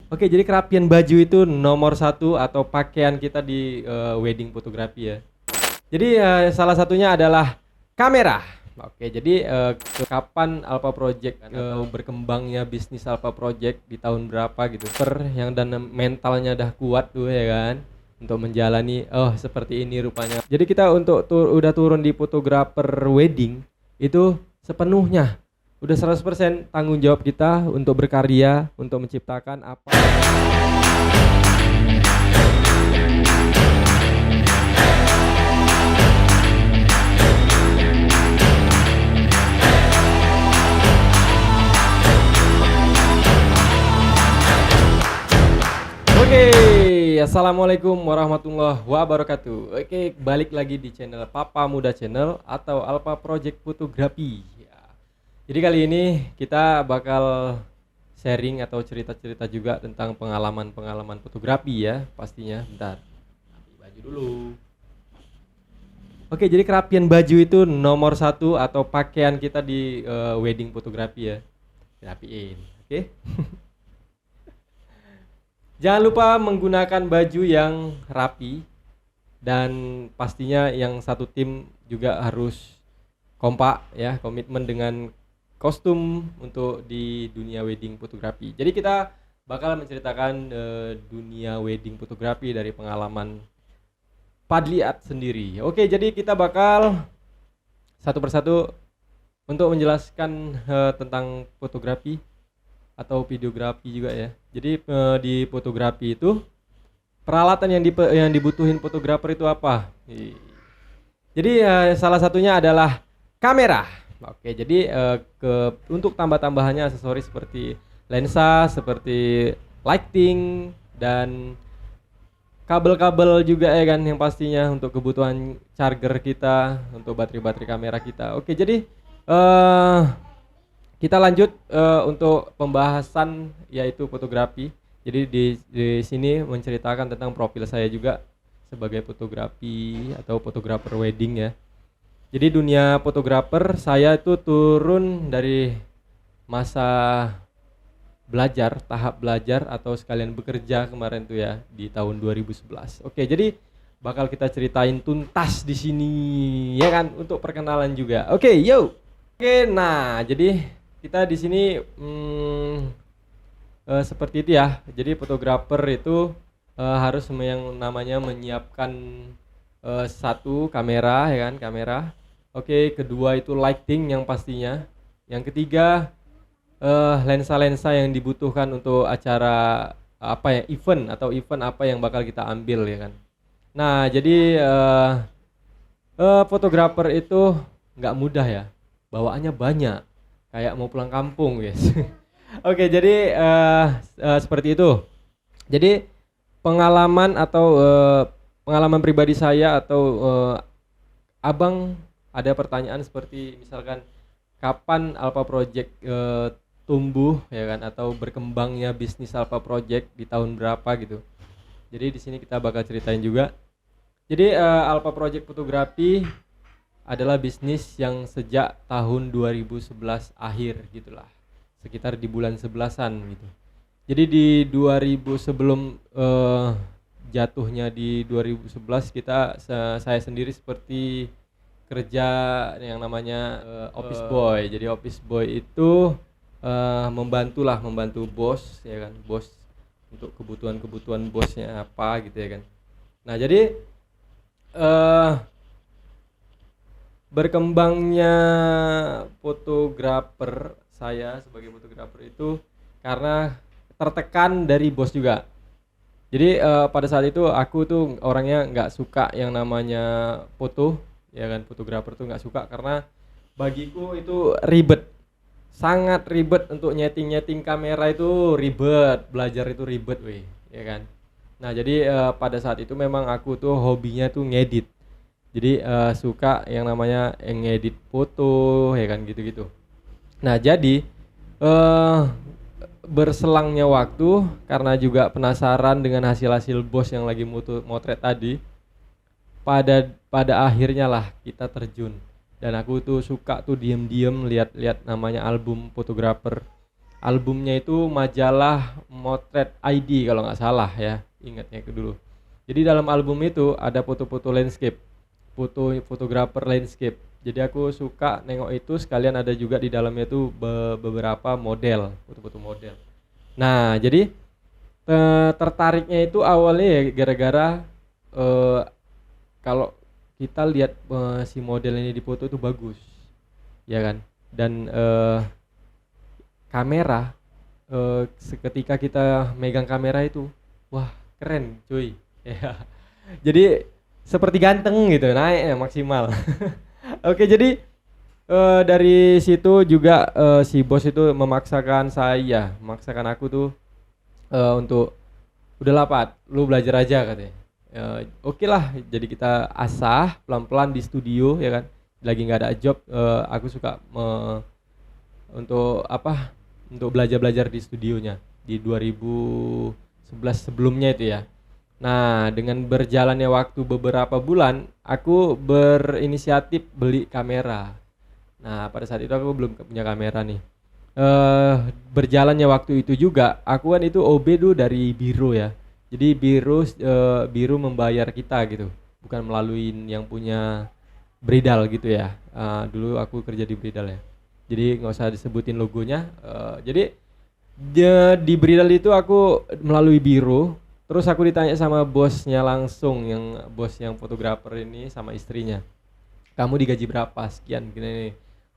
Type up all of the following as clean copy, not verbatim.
Oke, jadi kerapian baju itu nomor satu atau pakaian kita di wedding fotografi ya. Jadi salah satunya adalah kamera. Oke, jadi kapan Alpha Project berkembangnya bisnis Alpha Project di tahun berapa gitu. Yang dan mentalnya dah kuat tuh ya kan untuk menjalani seperti ini rupanya. Jadi kita untuk udah turun di fotografer wedding itu sepenuhnya udah 100% tanggung jawab kita untuk berkarya, untuk menciptakan apa. Oke, assalamualaikum warahmatullahi wabarakatuh. Oke, balik lagi di channel Papa Muda Channel atau Alpha Project Fotografi. Ya. Jadi kali ini kita bakal sharing atau cerita-cerita juga tentang pengalaman-pengalaman fotografi ya, pastinya. Bentar, ambil baju dulu. Oke, jadi kerapian baju itu nomor satu atau pakaian kita di wedding fotografi ya. Rapiin, oke? Jangan lupa menggunakan baju yang rapi dan pastinya yang satu tim juga harus kompak ya, komitmen dengan kostum untuk di dunia wedding fotografi. Jadi kita bakal menceritakan dunia wedding fotografi dari pengalaman Padliat sendiri. Oke, jadi kita bakal satu persatu untuk menjelaskan tentang fotografi atau videografi juga ya. Jadi di fotografi itu peralatan yang dibutuhin fotografer itu apa? Jadi salah satunya adalah kamera. Oke, jadi untuk tambah-tambahannya aksesoris seperti lensa, seperti lighting dan kabel-kabel juga ya kan yang pastinya untuk kebutuhan charger kita, untuk baterai-baterai kamera kita. Oke, jadi kita lanjut untuk pembahasan yaitu fotografi. Jadi di sini menceritakan tentang profil saya juga sebagai fotografi atau fotografer wedding ya. Jadi dunia fotografer saya itu turun dari masa belajar, tahap belajar atau sekalian bekerja kemarin tuh ya di tahun 2011. Oke, jadi bakal kita ceritain tuntas di sini ya kan untuk perkenalan juga. Oke, yo. Oke, nah jadi kita di sini seperti itu ya. Jadi fotografer itu harus yang namanya menyiapkan satu kamera ya kan, kamera. Oke, kedua itu lighting yang pastinya. Yang ketiga lensa-lensa yang dibutuhkan untuk acara apa ya, event apa yang bakal kita ambil ya kan. Nah, jadi fotografer itu nggak mudah ya. Bawaannya banyak. Kayak mau pulang kampung guys. Oke, jadi seperti itu. Jadi pengalaman atau pengalaman pribadi saya atau abang ada pertanyaan seperti misalkan kapan Alpha Project tumbuh ya kan atau berkembangnya bisnis Alpha Project di tahun berapa gitu. Jadi di sini kita bakal ceritain juga. Jadi Alpha Project Fotografi adalah bisnis yang sejak tahun 2011 akhir gitulah, sekitar di bulan 11-an gitu. Jadi di 2000 sebelum jatuhnya di 2011 saya sendiri seperti kerja yang namanya office boy. Jadi office boy itu membantu bos ya kan, bos untuk kebutuhan bosnya apa gitu ya kan. Nah, jadi berkembangnya fotografer saya sebagai fotografer itu karena tertekan dari bos juga. Jadi pada saat itu aku tuh orangnya nggak suka yang namanya foto, ya kan, fotografer tuh nggak suka karena bagiku itu ribet, sangat ribet untuk nyeting kamera itu ribet, belajar itu ribet, weh, ya kan. Nah jadi pada saat itu memang aku tuh hobinya tuh ngedit. Jadi suka yang namanya ngedit foto ya kan gitu-gitu. Nah jadi berselangnya waktu karena juga penasaran dengan hasil-hasil bos yang lagi motret tadi, pada akhirnya lah kita terjun. Dan aku tuh suka tuh diem-diem lihat namanya album fotografer albumnya itu majalah Motret ID kalau nggak salah ya, ingatnya ke dulu. Jadi dalam album itu ada foto-foto landscape, fotografer landscape. Jadi aku suka nengok itu, sekalian ada juga di dalamnya itu beberapa model, foto-foto model. Nah, jadi tertariknya itu awalnya ya gara-gara eh, kalau kita lihat si model ini di foto itu bagus, ya kan? Dan kamera, seketika kita megang kamera itu, wah keren cuy. Ya. Jadi seperti ganteng gitu, naik ya maksimal. Oke, jadi dari situ juga si bos itu memaksakan aku tuh untuk udahlah Pat, lu belajar aja katanya. Oke lah, jadi kita asah pelan-pelan di studio ya kan. Lagi nggak ada job, aku suka untuk apa? Untuk belajar-belajar di studionya di 2011 sebelumnya itu ya. Nah, dengan berjalannya waktu beberapa bulan, aku berinisiatif beli kamera. Nah, pada saat itu aku belum punya kamera nih. Berjalannya waktu itu juga, aku kan itu OB tuh dari biro ya. Jadi biro membayar kita gitu, bukan melalui yang punya Bridal gitu ya. Dulu aku kerja di Bridal ya. Jadi nggak usah disebutin logonya. Jadi di Bridal itu aku melalui biro. Terus aku ditanya sama bosnya langsung, bos yang fotografer ini sama istrinya. Kamu digaji berapa? Sekian gini nih.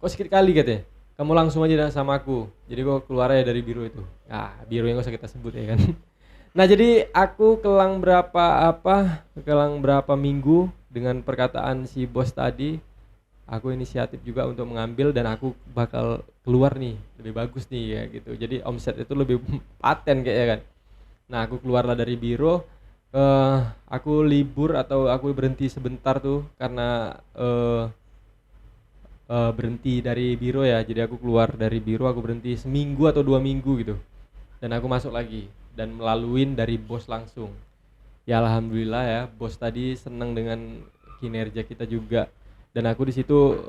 Kok sedikit kali katanya? Kamu langsung aja sama aku. Jadi kok keluar aja dari biro itu. Nah, biro yang gak usah kita sebut ya kan. Nah, jadi aku kelang berapa minggu dengan perkataan si bos tadi, aku inisiatif juga untuk mengambil dan aku bakal keluar nih, lebih bagus nih ya gitu. Jadi omset itu lebih paten kayaknya kan. Nah, aku keluarlah dari biro, aku libur atau aku berhenti sebentar tuh karena berhenti dari biro ya. Jadi aku keluar dari biro, aku berhenti seminggu atau 2 minggu gitu. Dan aku masuk lagi dan melaluin dari bos langsung. Ya alhamdulillah ya, bos tadi senang dengan kinerja kita juga. Dan aku di situ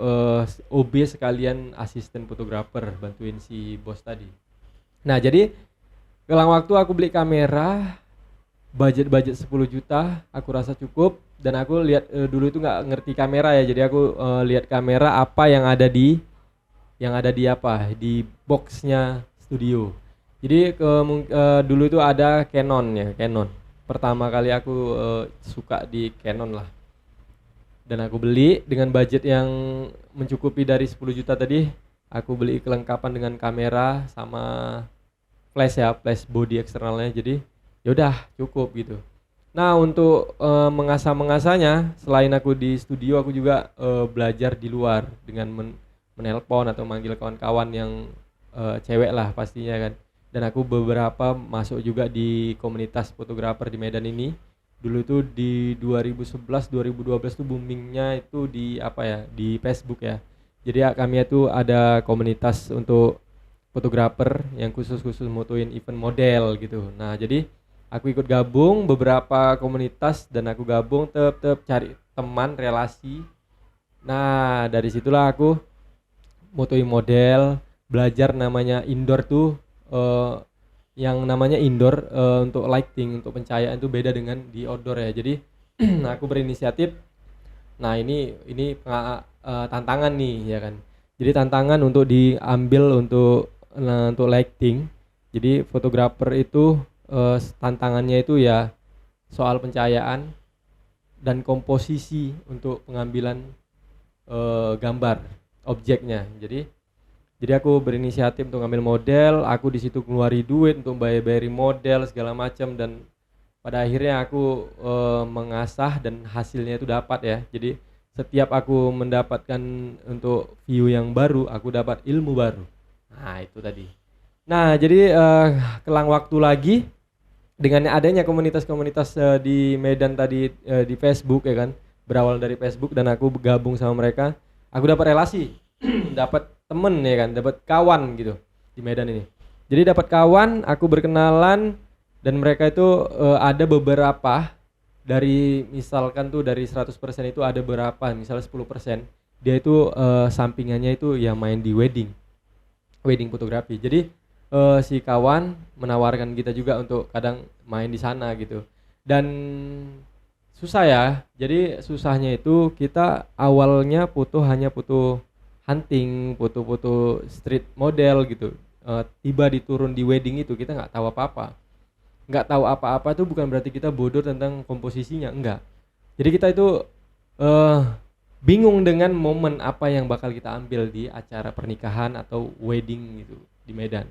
OB sekalian asisten fotografer bantuin si bos tadi. Nah, jadi kelang waktu aku beli kamera budget 10 juta, aku rasa cukup. Dan aku lihat dulu itu nggak ngerti kamera ya, jadi aku lihat kamera apa yang ada di boxnya studio. Jadi dulu itu ada Canon ya, Canon. Pertama kali aku suka di Canon lah. Dan aku beli dengan budget yang mencukupi dari 10 juta tadi. Aku beli kelengkapan dengan kamera sama flash body eksternalnya. Jadi yaudah cukup gitu. Nah, untuk mengasahnya, selain aku di studio, aku juga belajar di luar dengan menelpon atau manggil kawan-kawan yang cewek lah pastinya kan. Dan aku beberapa masuk juga di komunitas fotografer di Medan ini. Dulu itu di 2011 2012 tuh boomingnya itu di Facebook ya. Jadi kami itu ada komunitas untuk fotografer yang khusus motoin event model gitu. Nah, jadi aku ikut gabung beberapa komunitas dan aku gabung tetap cari teman relasi. Nah, dari situlah aku motoin model, belajar namanya indoor tuh yang namanya indoor untuk lighting, untuk pencahayaan itu beda dengan di outdoor ya. Jadi aku berinisiatif. Nah, ini tantangan nih ya kan. Jadi tantangan untuk diambil untuk lighting. Jadi fotografer itu tantangannya itu ya soal pencahayaan dan komposisi untuk pengambilan gambar objeknya. Jadi aku berinisiatif untuk ngambil model, aku di situ keluari duit untuk bayar model segala macam dan pada akhirnya aku mengasah dan hasilnya itu dapat ya. Jadi setiap aku mendapatkan untuk view yang baru, aku dapat ilmu baru. Nah, itu tadi. Nah, jadi kelang waktu lagi dengan adanya komunitas-komunitas di Medan tadi di Facebook ya kan, berawal dari Facebook dan aku gabung sama mereka, aku dapat relasi, dapat temen ya kan, dapat kawan gitu di Medan ini. Jadi dapat kawan, aku berkenalan dan mereka itu ada beberapa dari misalkan tuh dari 100% itu ada berapa, misalnya 10% dia itu sampingannya itu ya main di wedding fotografi. Jadi si kawan menawarkan kita juga untuk kadang main di sana gitu. Dan susah ya. Jadi susahnya itu kita awalnya hanya foto hunting, foto-foto street model gitu. Tiba diturun di wedding itu kita nggak tahu apa-apa. Nggak tahu apa-apa itu bukan berarti kita bodoh tentang komposisinya, enggak. Jadi kita itu eh bingung dengan momen apa yang bakal kita ambil di acara pernikahan atau wedding gitu di Medan.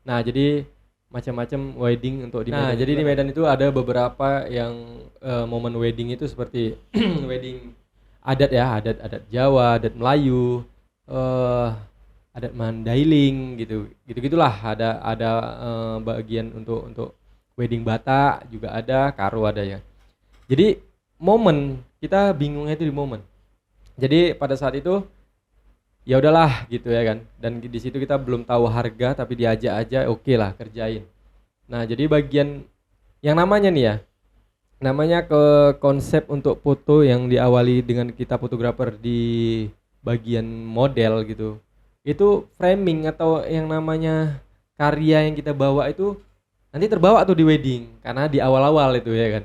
Nah, jadi macam-macam wedding untuk di Medan. Nah, jadi di Medan itu ada beberapa yang momen wedding itu seperti wedding adat ya, adat Jawa, adat Melayu, eh adat Mandailing gitu. Gitu-gitulah ada bagian untuk wedding Batak juga ada, Karo ada ya. Jadi momen kita bingungnya itu di momen. Jadi pada saat itu ya udahlah gitu ya kan. Dan di situ kita belum tahu harga tapi diajak aja oke lah kerjain. Nah, jadi bagian yang namanya nih ya, namanya ke konsep untuk foto yang diawali dengan kita fotografer di bagian model gitu. Itu framing atau yang namanya karya yang kita bawa itu nanti terbawa tuh di wedding karena di awal-awal itu ya kan.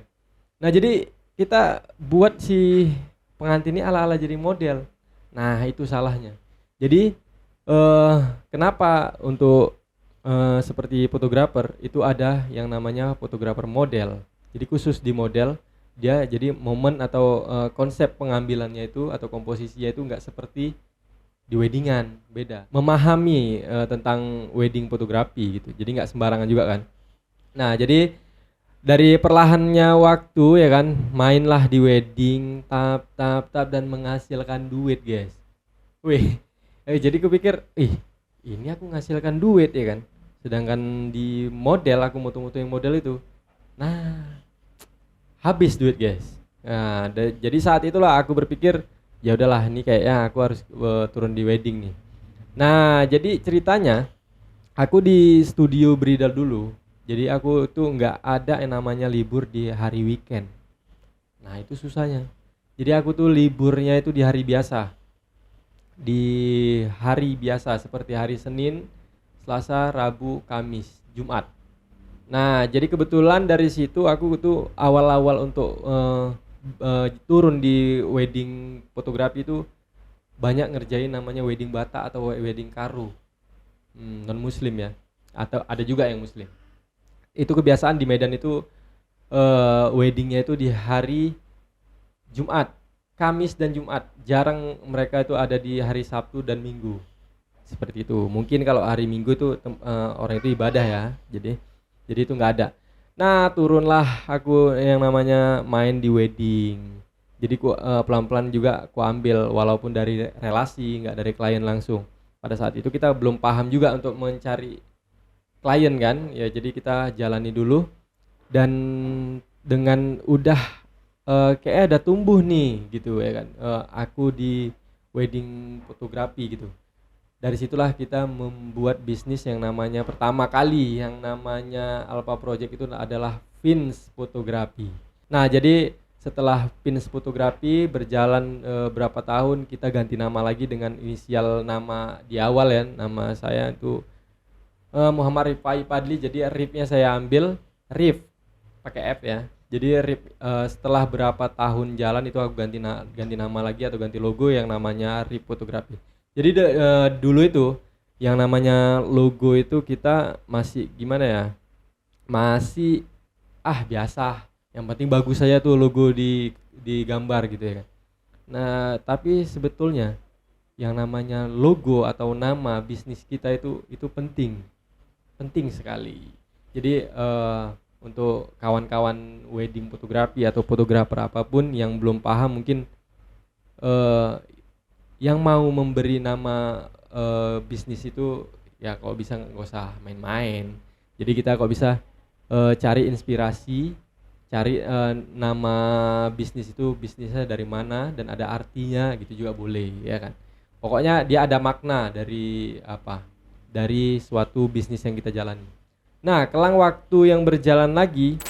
Nah, jadi kita buat si pengantin ini ala-ala jadi model. Nah, itu salahnya. Jadi kenapa untuk seperti fotografer itu ada yang namanya fotografer model. Jadi khusus di model dia jadi momen atau konsep pengambilannya itu atau komposisinya itu enggak seperti di weddingan, beda. Memahami tentang wedding fotografi gitu. Jadi enggak sembarangan juga kan. Nah, jadi dari perlahannya waktu ya kan, mainlah di wedding, tap dan menghasilkan duit, guys. Wih, jadi kupikir, ini aku menghasilkan duit ya kan. Sedangkan di model aku mutu-mutu yang model itu. Nah, habis duit, guys. Nah, jadi saat itulah aku berpikir, ya udahlah ini kayaknya aku harus turun di wedding nih. Nah, jadi ceritanya aku di studio bridal dulu. Jadi aku tuh nggak ada yang namanya libur di hari weekend. Nah, itu susahnya. Jadi aku tuh liburnya itu di hari biasa. Di hari biasa seperti hari Senin, Selasa, Rabu, Kamis, Jumat. Nah, jadi kebetulan dari situ aku tuh awal-awal untuk turun di wedding fotografi itu banyak ngerjain namanya wedding Batak atau wedding Karo. Non muslim ya. Atau ada juga yang muslim. Itu kebiasaan di Medan itu weddingnya itu di hari Jumat, Kamis dan Jumat. Jarang mereka itu ada di hari Sabtu dan Minggu. Seperti itu. Mungkin kalau hari Minggu itu orang itu ibadah ya. Jadi itu nggak ada. Nah, turunlah aku yang namanya main di wedding. Jadi pelan-pelan juga aku ambil walaupun dari relasi, nggak dari klien langsung. Pada saat itu kita belum paham juga untuk mencari klien kan, ya jadi kita jalani dulu dan dengan udah kayaknya ada tumbuh nih gitu ya kan, aku di wedding fotografi gitu. Dari situlah kita membuat bisnis yang namanya pertama kali yang namanya Alpha Project itu adalah Fins Fotografi. Nah, jadi setelah Fins Fotografi berjalan berapa tahun kita ganti nama lagi dengan inisial nama di awal ya, nama saya itu Muhammad Rifai Padli, jadi Rif-nya saya ambil Rif pakai F ya. Jadi Rif setelah berapa tahun jalan itu aku ganti nama lagi atau ganti logo yang namanya Rif Fotografi. Jadi dulu itu yang namanya logo itu kita masih gimana ya? Masih biasa. Yang penting bagus saja tuh logo di gambar gitu ya kan. Nah, tapi sebetulnya yang namanya logo atau nama bisnis kita itu penting sekali. Jadi untuk kawan-kawan wedding fotografi atau fotografer apapun yang belum paham mungkin yang mau memberi nama bisnis itu ya kalau bisa nggak usah main-main. Jadi kita kalau bisa cari inspirasi, cari nama bisnis itu bisnisnya dari mana dan ada artinya gitu juga boleh ya kan. Pokoknya dia ada makna dari suatu bisnis yang kita jalani. Nah, kelang waktu yang berjalan lagi,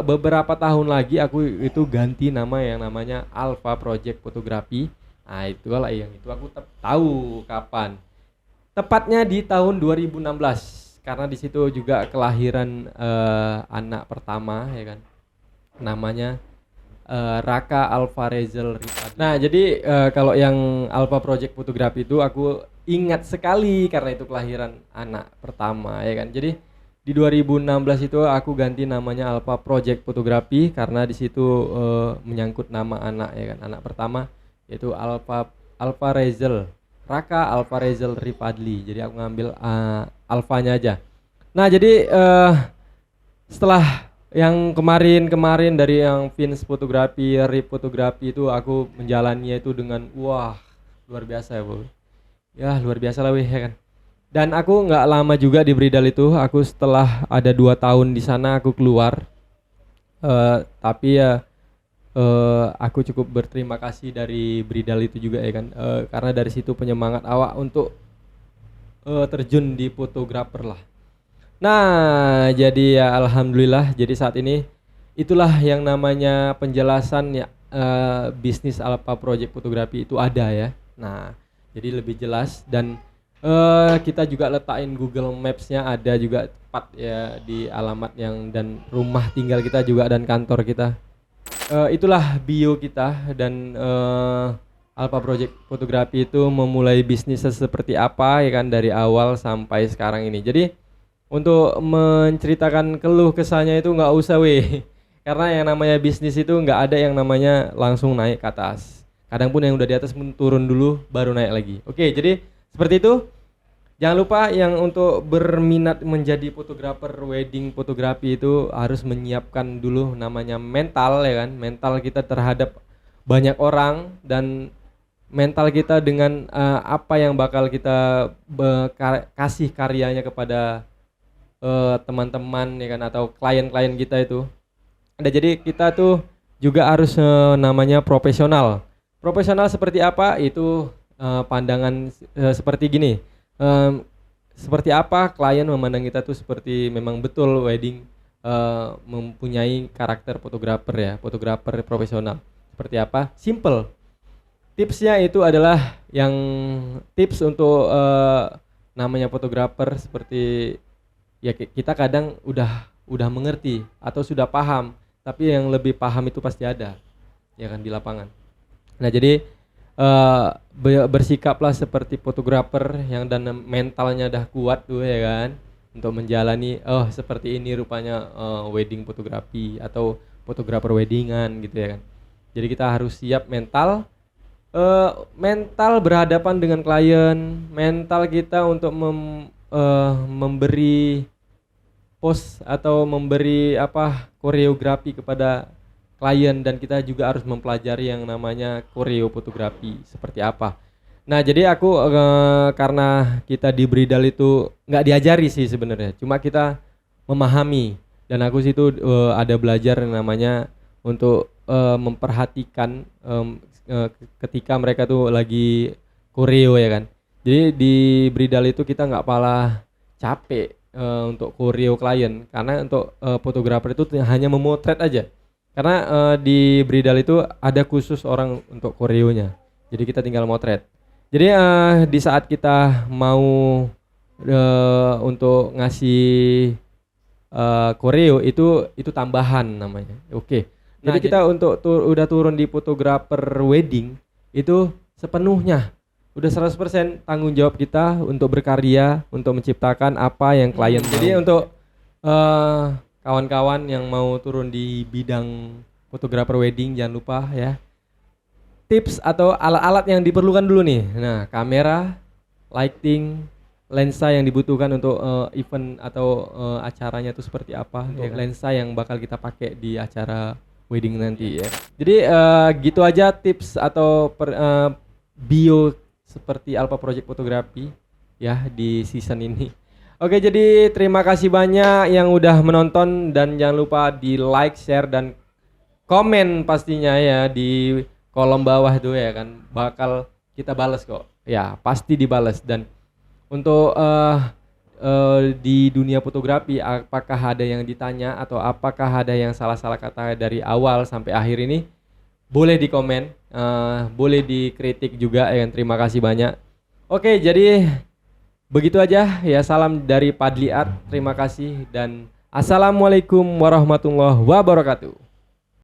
beberapa tahun lagi aku itu ganti nama yang namanya Alpha Project Fotografi. Nah, itulah yang itu aku tahu kapan. Tepatnya di tahun 2016. karena di situ juga kelahiran anak pertama ya kan. Namanya Raka Alvarezal Rifat. Nah, jadi kalau yang Alpha Project Fotografi itu aku ingat sekali karena itu kelahiran anak pertama ya kan. Jadi di 2016 itu aku ganti namanya Alpha Project Fotografi karena di situ menyangkut nama anak ya kan. Anak pertama yaitu Alvarezal Raka Alvarezal Rifadli. Jadi aku ngambil alfanya aja. Nah, jadi setelah yang kemarin dari yang Vince fotografi, Rip fotografi itu aku menjalaninya itu dengan wah luar biasa ya bro. Ya luar biasa lah weh ya kan. Dan aku nggak lama juga di Bridal itu, aku setelah ada 2 tahun di sana aku keluar. Tapi ya aku cukup berterima kasih dari Bridal itu juga ya kan. Karena dari situ penyemangat awak untuk terjun di fotografer lah. Nah, jadi ya alhamdulillah, jadi saat ini itulah yang namanya penjelasan ya bisnis Alpha Project Fotografi itu ada ya. Nah, jadi lebih jelas dan kita juga letakin Google Maps-nya ada juga tepat ya di alamat yang dan rumah tinggal kita juga dan kantor kita. Itulah bio kita dan Alpha Project Fotografi itu memulai bisnisnya seperti apa ya kan dari awal sampai sekarang ini. Jadi untuk menceritakan keluh kesahnya itu nggak usah weh, karena yang namanya bisnis itu nggak ada yang namanya langsung naik ke atas. Kadang pun yang udah di atas pun turun dulu baru naik lagi. Oke, jadi seperti itu. Jangan lupa yang untuk berminat menjadi fotografer wedding fotografi itu harus menyiapkan dulu namanya mental ya kan, mental kita terhadap banyak orang dan mental kita dengan apa yang bakal kita kasih karyanya kepada teman-teman ya kan atau klien-klien kita itu. Nah, jadi kita tuh juga harus namanya profesional. Profesional seperti apa? Itu pandangan seperti gini. Seperti apa klien memandang kita tuh seperti memang betul wedding mempunyai karakter fotografer ya, fotografer profesional. Seperti apa? Simple. Tipsnya itu adalah yang tips untuk namanya fotografer seperti ya kita kadang udah mengerti atau sudah paham, tapi yang lebih paham itu pasti ada ya kan di lapangan. Nah, jadi bersikaplah seperti fotografer yang dan mentalnya dah kuat tuh ya kan untuk menjalani seperti ini rupanya wedding fotografi atau fotografer weddingan gitu ya kan. Jadi kita harus siap mental berhadapan dengan klien, mental kita untuk memberi pose atau memberi koreografi kepada klien dan kita juga harus mempelajari yang namanya koreo fotografi seperti apa. Nah, jadi aku karena kita di Bridal itu nggak diajari sih sebenarnya, cuma kita memahami dan aku situ ada belajar yang namanya untuk memperhatikan ketika mereka tuh lagi koreo ya kan. Jadi di Bridal itu kita nggak pala capek untuk koreo klien karena untuk fotografer itu hanya memotret aja karena di Bridal itu ada khusus orang untuk koreonya jadi kita tinggal motret. Jadi di saat kita mau untuk ngasih koreo itu tambahan namanya. Oke. Nah, jadi kita untuk udah turun di fotografer wedding itu sepenuhnya udah 100% tanggung jawab kita untuk berkarya, untuk menciptakan apa yang klien mau. Jadi untuk kawan-kawan yang mau turun di bidang fotografer wedding jangan lupa ya. Tips atau alat-alat yang diperlukan dulu nih. Nah, kamera, lighting, lensa yang dibutuhkan untuk event atau acaranya itu seperti apa. Ya, lensa yang bakal kita pakai di acara wedding nanti ya. Jadi gitu aja tips atau bio seperti Alpha Project Fotografi ya di season ini. Oke, jadi terima kasih banyak yang udah menonton dan jangan lupa di like, share dan komen pastinya ya di kolom bawah itu ya kan bakal kita balas kok. Ya, pasti dibalas dan untuk di dunia fotografi apakah ada yang ditanya atau apakah ada yang salah-salah kata dari awal sampai akhir ini boleh di komen, boleh dikritik juga ya. Terima kasih banyak. Oke, jadi Begitu aja ya, salam dari Padli Art. Terima kasih dan assalamualaikum warahmatullahi wabarakatuh.